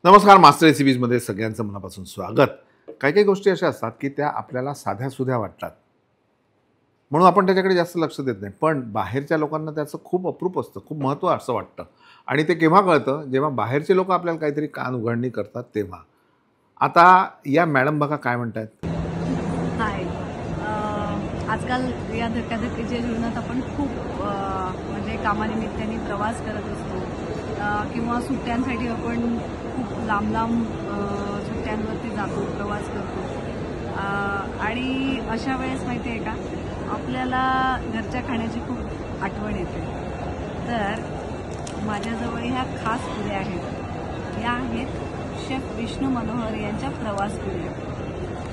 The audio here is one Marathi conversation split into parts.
नमस्कार. मास्टर रेसिपीजमध्ये सगळ्यांचं मनापासून स्वागत. काही काही गोष्टी अशा असतात की त्या आपल्याला साध्यासुध्या वाटतात, म्हणून आपण त्याच्याकडे जास्त लक्ष देत नाही. पण बाहेरच्या लोकांना त्याचं खूप अप्रूप असतं, खूप महत्त्व असं वाटतं. आणि ते केव्हा कळतं, जेव्हा बाहेरचे लोक आपल्याला काहीतरी कान उघडणी करतात तेव्हा. आता या मॅडम बघा काय म्हणतात. हाय. आजकाल या धकाधकीच्या जीवनात आपण खूप म्हणजे कामानिमित्ताने प्रवास करत असतो किंवा सुट्ट्यांसाठी आपण खूप लांब लांब सुट्ट्यांवरती जातो, प्रवास करतो. आणि अशा वेळेस माहिती आहे का, आपल्याला घरच्या खाण्याची खूप आठवण येते. तर माझ्याजवळ ह्या खास पुऱ्या आहेत. या आहेत शेफ विष्णू मनोहर यांच्या प्रवास पुऱ्या.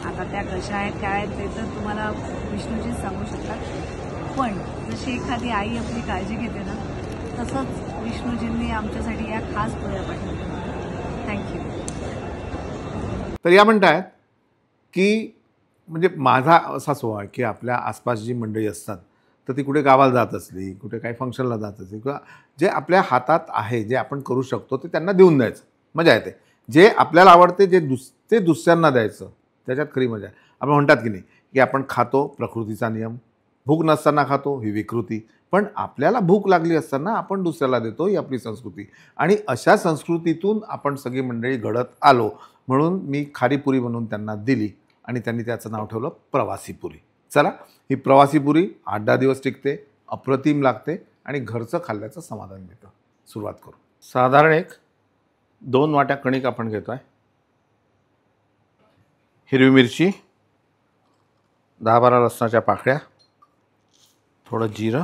आता त्या कशा आहेत काय आहेत ते तर तुम्हाला विष्णूजीच सांगू शकतात. पण जशी एखादी आई आपली काळजी घेते ना, तसंच विष्णूजींनी आमच्यासाठी या खास पुऱ्या पाठवल्या. थँक्यू. तर या म्हणतात की म्हणजे माझा असा स्वभाव आहे की आपल्या आसपास जी मंडळी असतात तर ती कुठे गावाला जात असली, कुठे काही फंक्शनला जात असली, किंवा जे आपल्या हातात आहे, जे आपण करू शकतो ते त्यांना देऊन द्यायचं, मजा येते. जे आपल्याला आवडते ते दुसऱ्यांना द्यायचं, त्याच्यात खरी मजा आहे. आपण म्हणतात की नाही की आपण खातो, प्रकृतीचा नियम. भूक नसताना खातो, ही विकृती. पण आपल्याला भूक लागली असताना आपण दुसऱ्याला देतो, ही आपली संस्कृती. आणि अशा संस्कृतीतून आपण सगळी मंडळी घडत आलो, म्हणून मी खारी पुरी बनवून त्यांना दिली आणि त्यांनी त्याचं नाव ठेवलं प्रवासी पुरी. चला, ही प्रवासी पुरी 8-10 दिवस टिकते, अप्रतिम लागते आणि घरचं खाल्ल्याचं समाधान मिळतं. सुरुवात करू. साधारण 2 वाट्या कणिक आपण घेतो आहे. हिरवी मिरची, 10-12 लसणाच्या पाकळ्या, थोडं जिरं,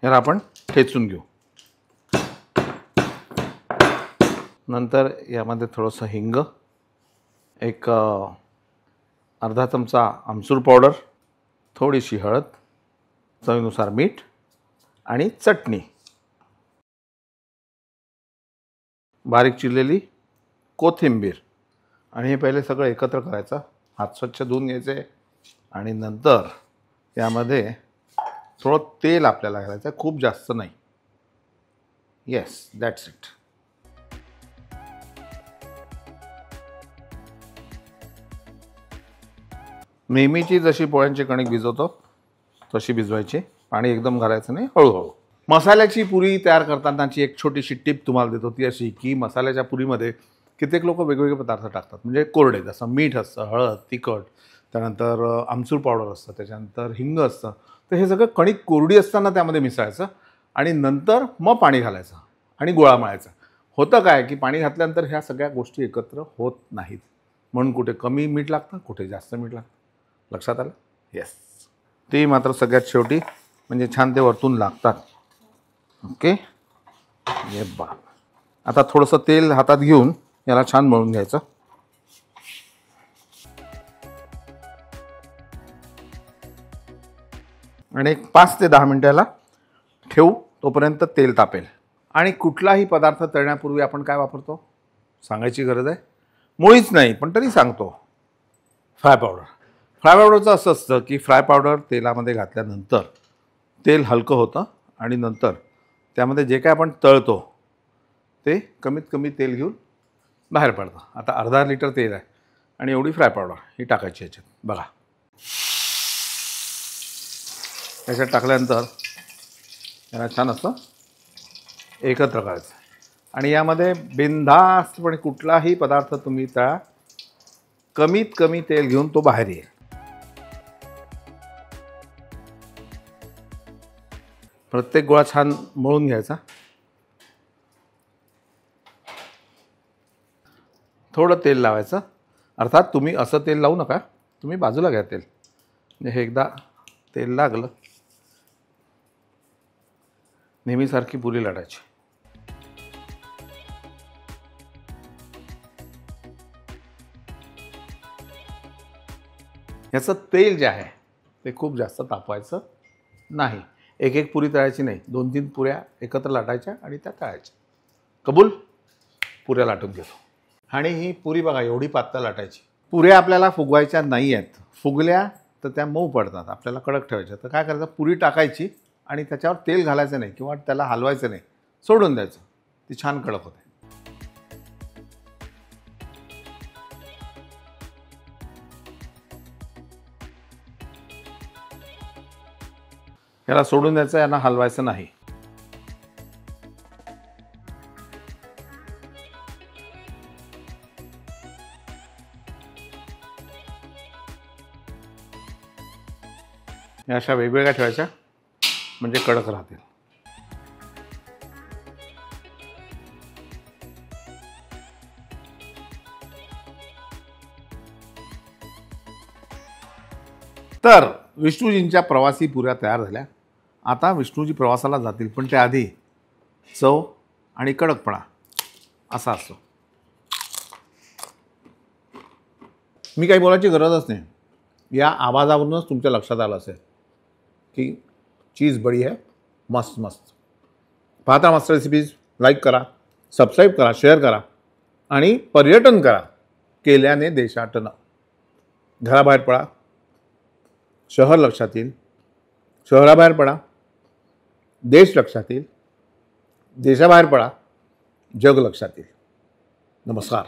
याला आपण ठेचून घेऊ. नंतर यामध्ये थोडंसं हिंग, एक अर्धा चमचा आमचूर पावडर, थोडीशी हळद, चवीनुसार मीठ आणि चटणी, बारीक चिरलेली कोथिंबीर. आणि हे पहिले सगळं एकत्र करायचं. हात स्वच्छ धुवून घ्यायचे आणि नंतर यामध्ये थोडं तेल आपल्याला घालायचं, खूप जास्त नाही. Yes, that's it. नेहमीची जशी पोळ्यांची कणिक भिजवतो तशी भिजवायची, पाणी एकदम घालायचं नाही, हळूहळू. मसाल्याची पुरी तयार करतानाची एक छोटीशी टिप तुम्हाला देतो, ती अशी की मसाल्याच्या पुरीमध्ये कित्येक लोक वेगवेगळे पदार्थ टाकतात. म्हणजे कोरडे, जसं मीठ असतं, हळद, तिखट, त्यानंतर आमचूर पावडर असतं, त्याच्यानंतर हिंग असतं. तर हे सगळं कणिक कोरडी असताना त्यामध्ये मिसळायचं आणि नंतर मग पाणी घालायचं आणि गोळा मळायचा. होतं काय की पाणी घातल्यानंतर ह्या सगळ्या गोष्टी एकत्र होत नाहीत, म्हणून कुठे कमी मीठ लागतं, कुठे जास्त मीठ लागतं. लक्षात आलं? येस. ते मात्र सगळ्यात शेवटी, म्हणजे छान ते वरतून लागतात. ओके, ये बा. आता थोडंसं तेल हातात घेऊन याला छान मळून घ्यायचं. आणि 5 ते 10 मिनिटाला ठेवू, तोपर्यंत तेल तापेल. आणि कुठलाही पदार्थ तळण्यापूर्वी आपण काय वापरतो सांगायची गरज आहे? मुळीच नाही, पण तरी सांगतो. Fry powder. फ्राय पावडरचं असं असतं की फ्राय पावडर तेलामध्ये घातल्यानंतर तेल हलकं होतं आणि नंतर त्यामध्ये जे काय आपण तळतो ते कमीत कमी तेल घेऊन बाहेर पडतं. आता अर्धा लिटर तेल आहे आणि एवढी फ्राय पावडर ही टाकायची याच्यात. बघा, याच्यात टाकल्यानंतर याला छान असं एकत्र करायचं. आणि यामध्ये बिनधास्तपणे कुठलाही पदार्थ तुम्ही तळा, कमीत कमी तेल घेऊन तो बाहेर येईल. प्रत्येक गोळा छान मळून घ्यायचा. थोडं तेल लावायचं. अर्थात तुम्ही असं तेल लावू नका, तुम्ही बाजूला घ्या तेल. म्हणजे हे एकदा तेल लागलं, नेहमीसारखी पुरी लाटायची. याचं तेल जे आहे ते खूप जास्त तापवायचं नाही. एक पुरी तळायची नाही, 2-3 पुऱ्या एकत्र लाटायच्या आणि त्या तळायच्या. कबूल? पुऱ्या लाटून घेतो. आणि ही पुरी बघा, एवढी पातळ लाटायची. पुऱ्या आपल्याला फुगवायच्या नाही आहेत. फुगल्या तर त्या मऊ पडतात, आपल्याला कडक ठेवायच्या. तर काय करायचं, पुरी टाकायची आणि त्याच्यावर तेल घालायचं नाही किंवा त्याला हलवायचं नाही, सोडून द्यायचं. ती छान कडक होते. याला सोडून द्यायचं, यांना हलवायचं नाही. या अशा वेगवेगळ्या ठेवायच्या म्हणजे कडक राहतील. तर विष्णूजींच्या प्रवासी पुऱ्या तयार झाल्या. आता विष्णूजी प्रवासाला जातील, पण त्याआधी चव आणि कडकपणा असा असतो. मी काही बोलायची गरजच नाही. या आवाजावरूनच तुमच्या लक्षात आलं असेल की चीज बडी है, मस्त मस्त. पाहता मस्त रेसिपीज लाईक करा, सबस्क्राईब करा, शेअर करा आणि पर्यटन करा. केल्याने देशाटन. घराबाहेर पडा, शहर लक्षात येईल. शहराबाहेर पडा, देश लक्षात येईल. देशाबाहेर पडा, जग लक्षात येईल. नमस्कार.